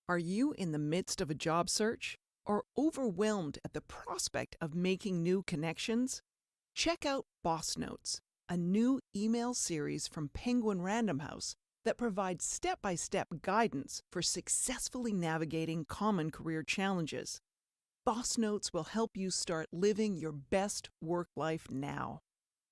Are you in the midst of a job search or overwhelmed at the prospect of making new connections? Check out Boss Notes, a new email series from Penguin Random House that provides step-by-step guidance for successfully navigating common career challenges. Boss Notes will help you start living your best work life now.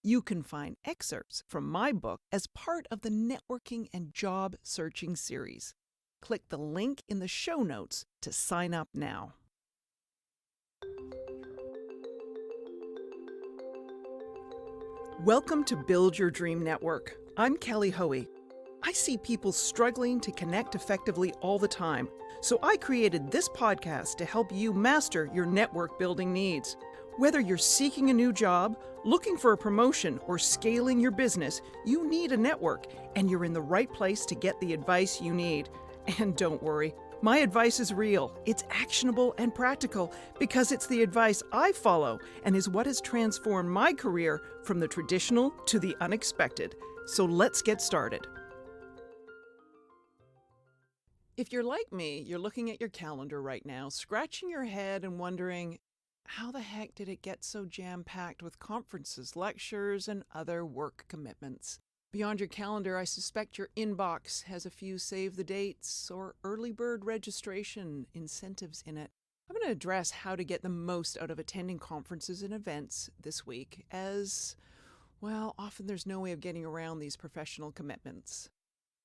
You can find excerpts from my book as part of the Networking and Job Searching series. Click the link in the show notes to sign up now. Welcome to Build Your Dream Network. I'm Kelly Hoey. I see people struggling to connect effectively all the time, so I created this podcast to help you master your network building needs. Whether you're seeking a new job, looking for a promotion, or scaling your business, you need a network, and you're in the right place to get the advice you need. And don't worry, my advice is real. It's actionable and practical because it's the advice I follow and is what has transformed my career from the traditional to the unexpected. So let's get started. If you're like me, you're looking at your calendar right now, scratching your head and wondering, how the heck did it get so jam-packed with conferences, lectures, and other work commitments? Beyond your calendar, I suspect your inbox has a few save the dates or early bird registration incentives in it. I'm going to address how to get the most out of attending conferences and events this week, as, well, often there's no way of getting around these professional commitments.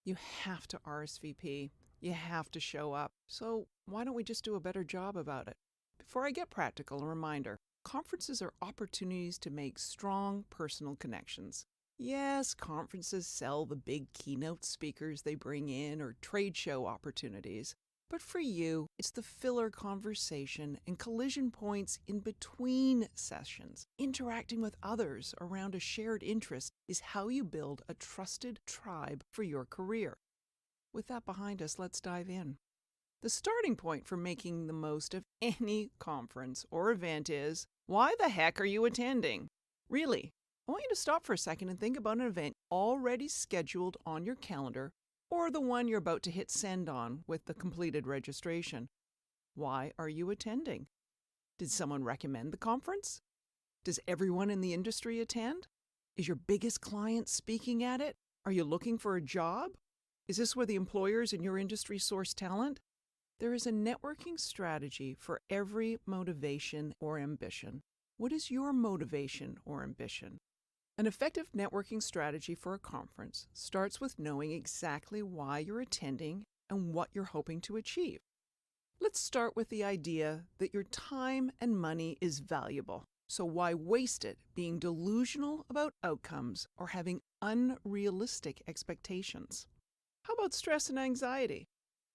You have to RSVP. You have to show up. So why don't we just do a better job about it? Before I get practical, a reminder, conferences are opportunities to make strong personal connections. Yes, conferences sell the big keynote speakers they bring in or trade show opportunities. But for you, it's the filler conversation and collision points in between sessions. Interacting with others around a shared interest is how you build a trusted tribe for your career. With that behind us, let's dive in. The starting point for making the most of any conference or event is, why the heck are you attending? Really, I want you to stop for a second and think about an event already scheduled on your calendar or the one you're about to hit send on with the completed registration. Why are you attending? Did someone recommend the conference? Does everyone in the industry attend? Is your biggest client speaking at it? Are you looking for a job? Is this where the employers in your industry source talent? There is a networking strategy for every motivation or ambition. What is your motivation or ambition? An effective networking strategy for a conference starts with knowing exactly why you're attending and what you're hoping to achieve. Let's start with the idea that your time and money is valuable. So why waste it being delusional about outcomes or having unrealistic expectations? How about stress and anxiety?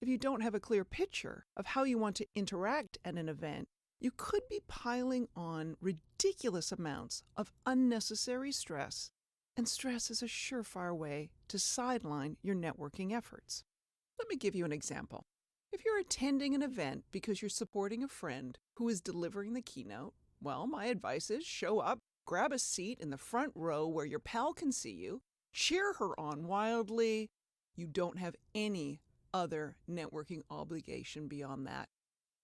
If you don't have a clear picture of how you want to interact at an event, you could be piling on ridiculous amounts of unnecessary stress, and stress is a surefire way to sideline your networking efforts. Let me give you an example. If you're attending an event because you're supporting a friend who is delivering the keynote, well, my advice is show up, grab a seat in the front row where your pal can see you, cheer her on wildly. You don't have any other networking obligation beyond that.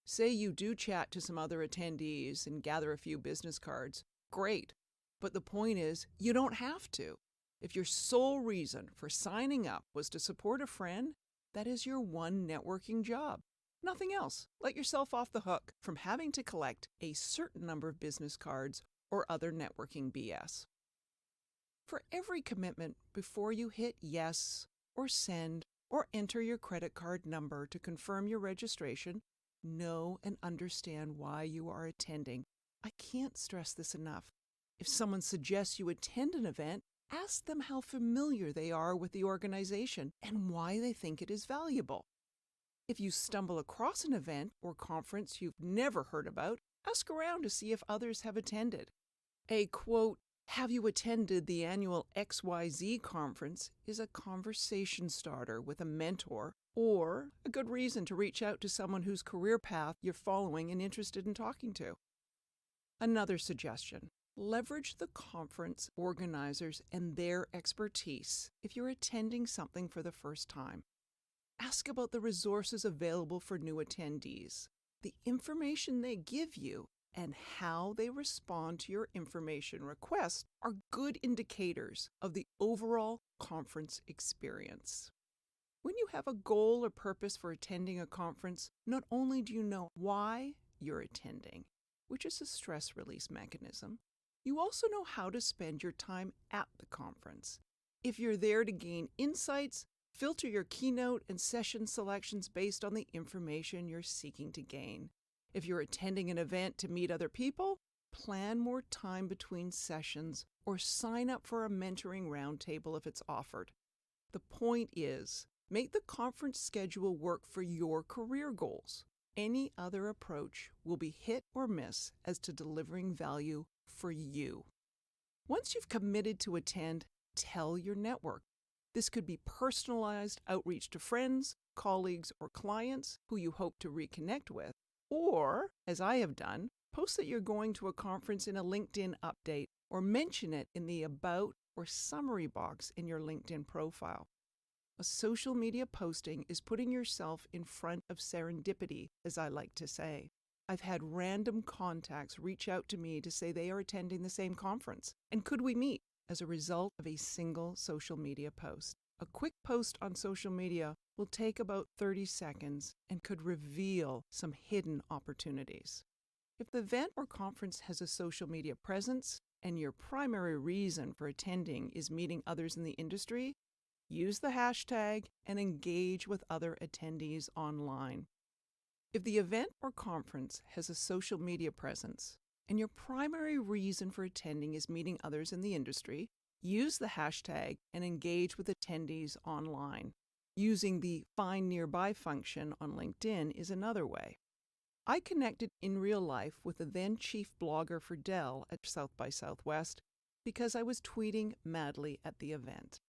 Say you do chat to some other attendees and gather a few business cards. Great. But the point is, you don't have to. If your sole reason for signing up was to support a friend, that is your one networking job. Nothing else. Let yourself off the hook from having to collect a certain number of business cards or other networking BS. For every commitment, before you hit yes or send or enter your credit card number to confirm your registration, know and understand why you are attending. I can't stress this enough. If someone suggests you attend an event, ask them how familiar they are with the organization and why they think it is valuable. If you stumble across an event or conference you've never heard about, ask around to see if others have attended. A quote, "Have you attended the annual XYZ conference?" is a conversation starter with a mentor or a good reason to reach out to someone whose career path you're following and interested in talking to. Another suggestion, leverage the conference organizers and their expertise if you're attending something for the first time. Ask about the resources available for new attendees, the information they give you, and how they respond to your information requests are good indicators of the overall conference experience. When you have a goal or purpose for attending a conference, not only do you know why you're attending, which is a stress release mechanism, you also know how to spend your time at the conference. If you're there to gain insights, filter your keynote and session selections based on the information you're seeking to gain. If you're attending an event to meet other people, plan more time between sessions or sign up for a mentoring roundtable if it's offered. The point is, make the conference schedule work for your career goals. Any other approach will be hit or miss as to delivering value for you. Once you've committed to attend, tell your network. This could be personalized outreach to friends, colleagues, or clients who you hope to reconnect with. Or, as I have done, post that you're going to a conference in a LinkedIn update or mention it in the About or Summary box in your LinkedIn profile. A social media posting is putting yourself in front of serendipity, as I like to say. I've had random contacts reach out to me to say they are attending the same conference, and could we meet, as a result of a single social media post. A quick post on social media will take about 30 seconds and could reveal some hidden opportunities. If the event or conference has a social media presence and your primary reason for attending is meeting others in the industry, use the hashtag and engage with other attendees online. If the event or conference has a social media presence and your primary reason for attending is meeting others in the industry, use the hashtag and engage with attendees online. Using the Find Nearby function on LinkedIn is another way. I connected in real life with the then chief blogger for Dell at South by Southwest because I was tweeting madly at the event.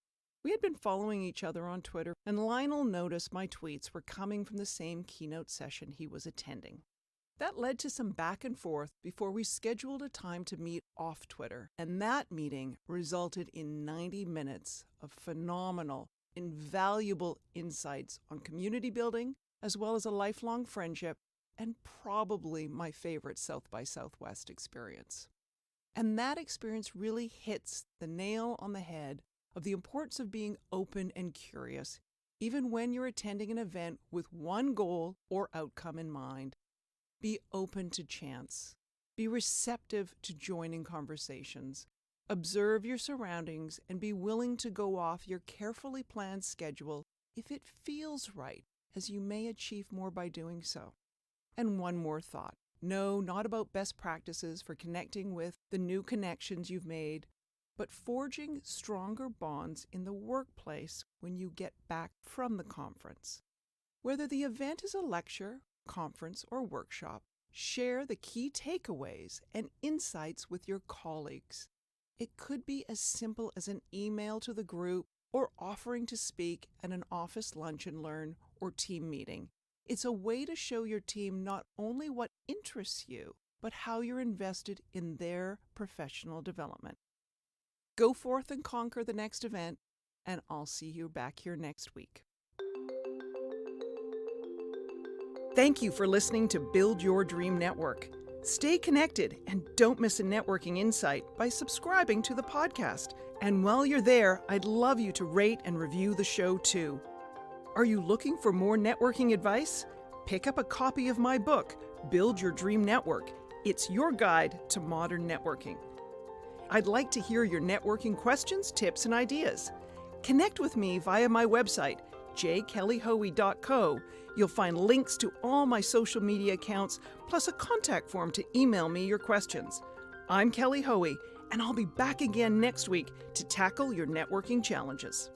We had been following each other on Twitter, and Lionel noticed my tweets were coming from the same keynote session he was attending. That led to some back and forth before we scheduled a time to meet off Twitter, and that meeting resulted in 90 minutes of phenomenal, invaluable insights on community building, as well as a lifelong friendship, and probably my favorite South by Southwest experience. And that experience really hits the nail on the head of the importance of being open and curious, even when you're attending an event with one goal or outcome in mind. Be open to chance. Be receptive to joining conversations. Observe your surroundings and be willing to go off your carefully planned schedule if it feels right, as you may achieve more by doing so. And one more thought. No, not about best practices for connecting with the new connections you've made, but forging stronger bonds in the workplace when you get back from the conference. Whether the event is a lecture, conference, or workshop, share the key takeaways and insights with your colleagues. It could be as simple as an email to the group or offering to speak at an office lunch and learn or team meeting. It's a way to show your team not only what interests you, but how you're invested in their professional development. Go forth and conquer the next event, and I'll see you back here next week. Thank you for listening to Build Your Dream Network. Stay connected and don't miss a networking insight by subscribing to the podcast. And while you're there, I'd love you to rate and review the show too. Are you looking for more networking advice? Pick up a copy of my book, Build Your Dream Network. It's your guide to modern networking. I'd like to hear your networking questions, tips, and ideas. Connect with me via my website, jkellyhoey.co. You'll find links to all my social media accounts, plus a contact form to email me your questions. I'm Kelly Hoey, and I'll be back again next week to tackle your networking challenges.